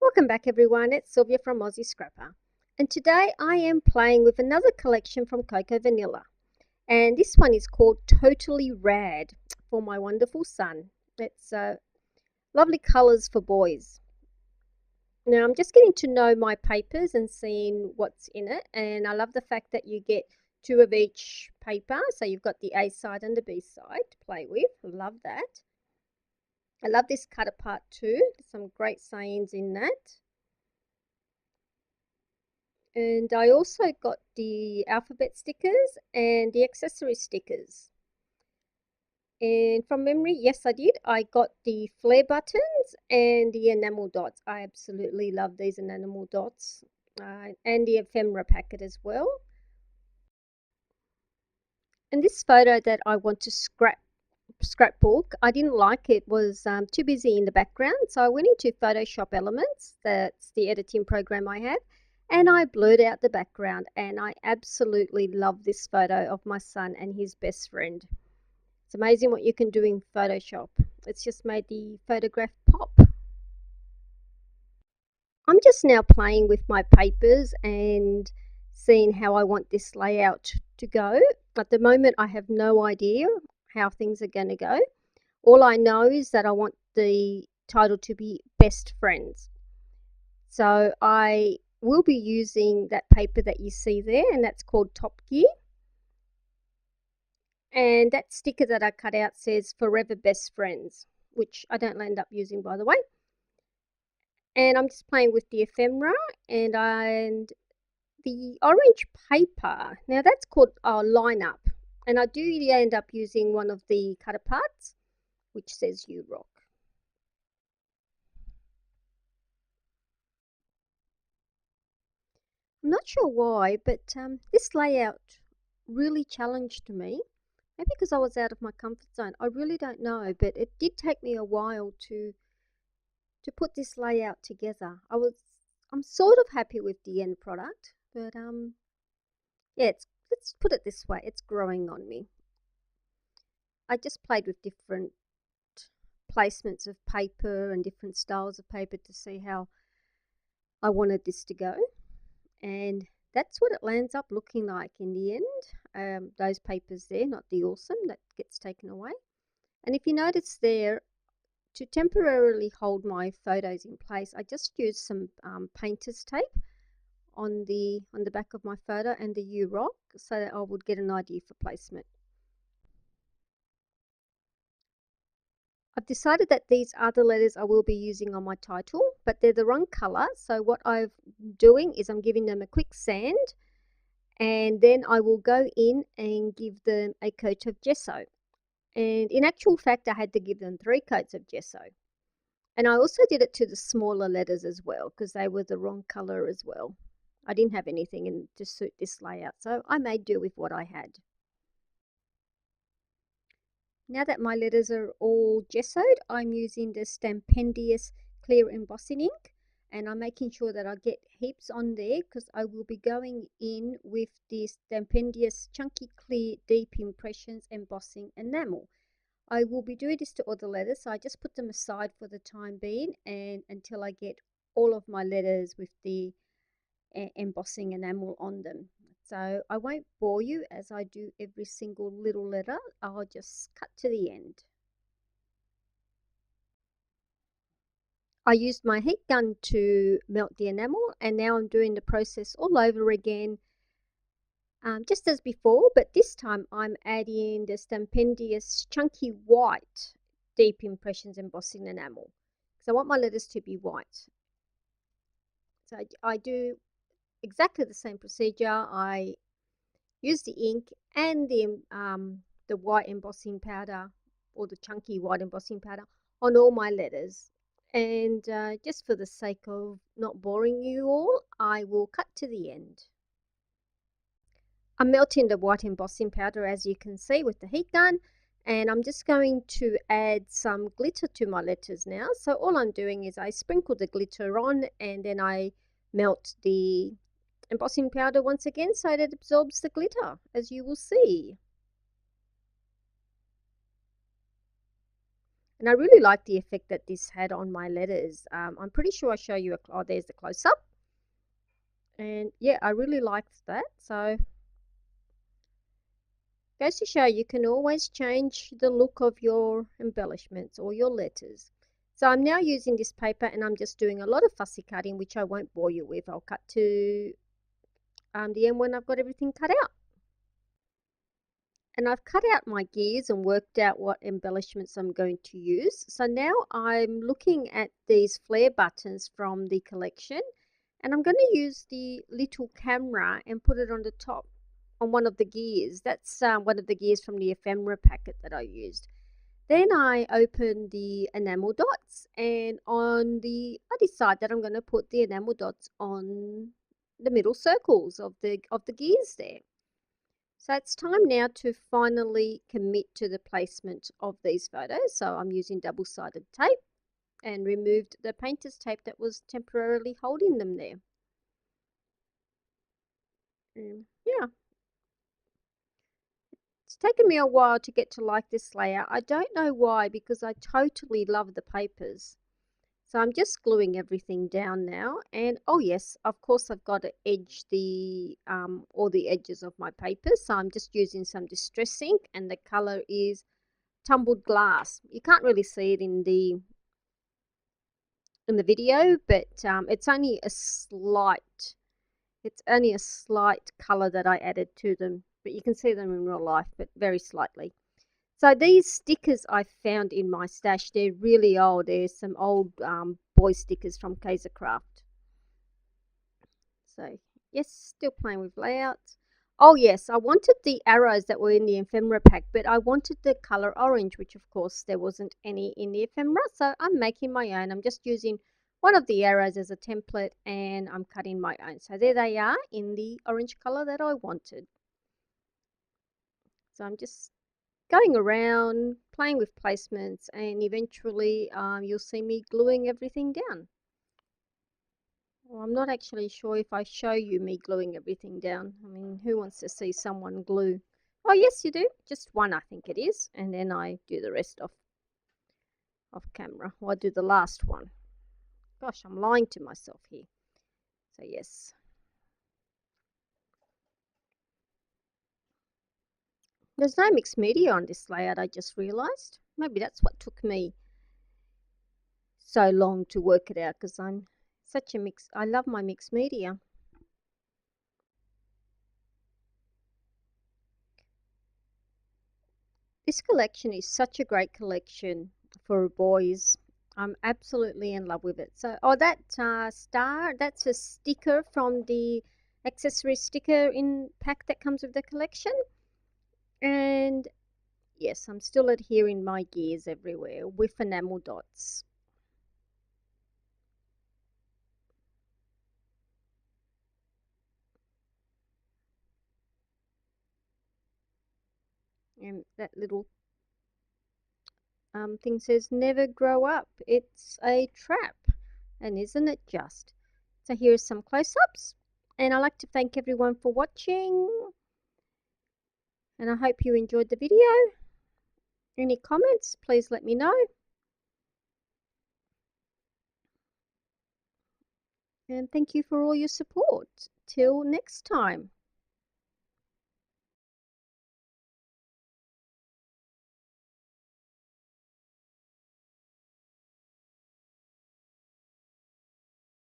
Welcome back everyone, it's Sylvia from Aussie Scrapper, and today I am playing with another collection from Coco Vanilla, and this one is called Totally Rad for my wonderful son. It's lovely colours for boys. Now I'm just getting to know my papers and seeing what's in it, and I love the fact that you get two of each paper, so you've got the A side and the B side to play with. Love that. I love this cut apart too. Some great sayings in that. And I also got the alphabet stickers and the accessory stickers. And from memory, yes I did. I got the flare buttons and the enamel dots. I absolutely love these enamel dots. And the ephemera packet as well. And this photo that I want to scrapbook, I didn't like it, was too busy in the background, so I went into Photoshop Elements, that's the editing program I have, and I blurred out the background, and I absolutely love this photo of my son and his best friend. It's amazing what you can do in Photoshop. It's just made the photograph pop. I'm just now playing with my papers and seeing how I want this layout to go. At the moment I have no idea how things are going to go. All I know is that I want the title to be Best Friends. So I will be using that paper that you see there, and that's called Top Gear. And that sticker that I cut out says Forever Best Friends, which I don't end up using, by the way. And I'm just playing with the ephemera and the orange paper. Now that's called Line Up. And I do end up using one of the cut aparts, which says You Rock. I'm not sure why, but this layout really challenged me. Maybe because I was out of my comfort zone. I really don't know, but it did take me a while to put this layout together. I'm sort of happy with the end product, but yeah, let's put it this way, it's growing on me. I just played with different placements of paper and different styles of paper to see how I wanted this to go, and that's what it lands up looking like in the end. Those papers there, not the awesome, that gets taken away. And if you notice there, to temporarily hold my photos in place, I just used some painter's tape on the back of my photo and the U rock, so that I would get an idea for placement. I've decided that these are the letters I will be using on my title, but they're the wrong color. So what I'm doing is I'm giving them a quick sand, and then I will go in and give them a coat of gesso. And in actual fact, I had to give them 3 coats of gesso. And I also did it to the smaller letters as well, because they were the wrong color as well. I didn't have anything in to suit this layout, so I made do with what I had. Now that my letters are all gessoed, I'm using the Stampendous clear embossing ink, and I'm making sure that I get heaps on there because I will be going in with the Stampendous chunky clear deep impressions embossing enamel. I will be doing this to all the letters, so I just put them aside for the time being and until I get all of my letters with the embossing enamel on them. So I won't bore you as I do every single little letter. I'll just cut to the end. I used my heat gun to melt the enamel, and now I'm doing the process all over again, just as before, but this time I'm adding the Stampendous chunky white deep impressions embossing enamel because I want my letters to be white. So I do exactly the same procedure. I use the ink and the white embossing powder, or the chunky white embossing powder, on all my letters. And just for the sake of not boring you all, I will cut to the end. I'm melting the white embossing powder, as you can see, with the heat gun, and I'm just going to add some glitter to my letters now. So all I'm doing is I sprinkle the glitter on, and then I melt the embossing powder once again so that it absorbs the glitter, as you will see. And I really like the effect that this had on my letters. I'm pretty sure I show you oh, there's the close-up. And yeah, I really liked that. So goes to show you can always change the look of your embellishments or your letters. So I'm now using this paper and I'm just doing a lot of fussy cutting, which I won't bore you with. I'll cut to the end when I've got everything cut out. And I've cut out my gears and worked out what embellishments I'm going to use. So now I'm looking at these flare buttons from the collection, and I'm going to use the little camera and put it on the top on one of the gears. That's one of the gears from the ephemera packet that I used. Then I open the enamel dots, and on the other side that I'm going to put the enamel dots on the middle circles of the gears there. So it's time now to finally commit to the placement of these photos. So I'm using double-sided tape and removed the painter's tape that was temporarily holding them there. Yeah, it's taken me a while to get to like this layout. I don't know why, because I totally love the papers. So I'm just gluing everything down now. And oh yes, of course I've got to edge the all the edges of my papers. So I'm just using some distress ink, and the color is tumbled glass. You can't really see it in the video, but it's only a slight color that I added to them, but you can see them in real life, but very slightly. So these stickers I found in my stash, they're really old. There's some old boy stickers from Kaiser Craft. So yes, still playing with layouts. Oh yes, I wanted the arrows that were in the ephemera pack, but I wanted the color orange, which of course there wasn't any in the ephemera. So I'm making my own. I'm just using one of the arrows as a template, and I'm cutting my own. So there they are in the orange color that I wanted. So I'm just going around, playing with placements, and eventually you'll see me gluing everything down. Well, I'm not actually sure if I show you me gluing everything down. I mean, who wants to see someone glue? Oh, yes, you do. Just one, I think it is. And then I do the rest off camera. Or I do the last one. Gosh, I'm lying to myself here. So, yes. There's no mixed media on this layout, I just realised. Maybe that's what took me so long to work it out, because I'm such a mix. I love my mixed media. This collection is such a great collection for boys. I'm absolutely in love with it. So, oh, that star, that's a sticker from the accessory sticker in pack that comes with the collection. And yes, I'm still adhering my gears everywhere with enamel dots. And that little thing says never grow up. It's a trap. And isn't it just? So here are some close-ups. And I'd like to thank everyone for watching. And I hope you enjoyed the video. Any comments, please let me know. And thank you for all your support. Till next time.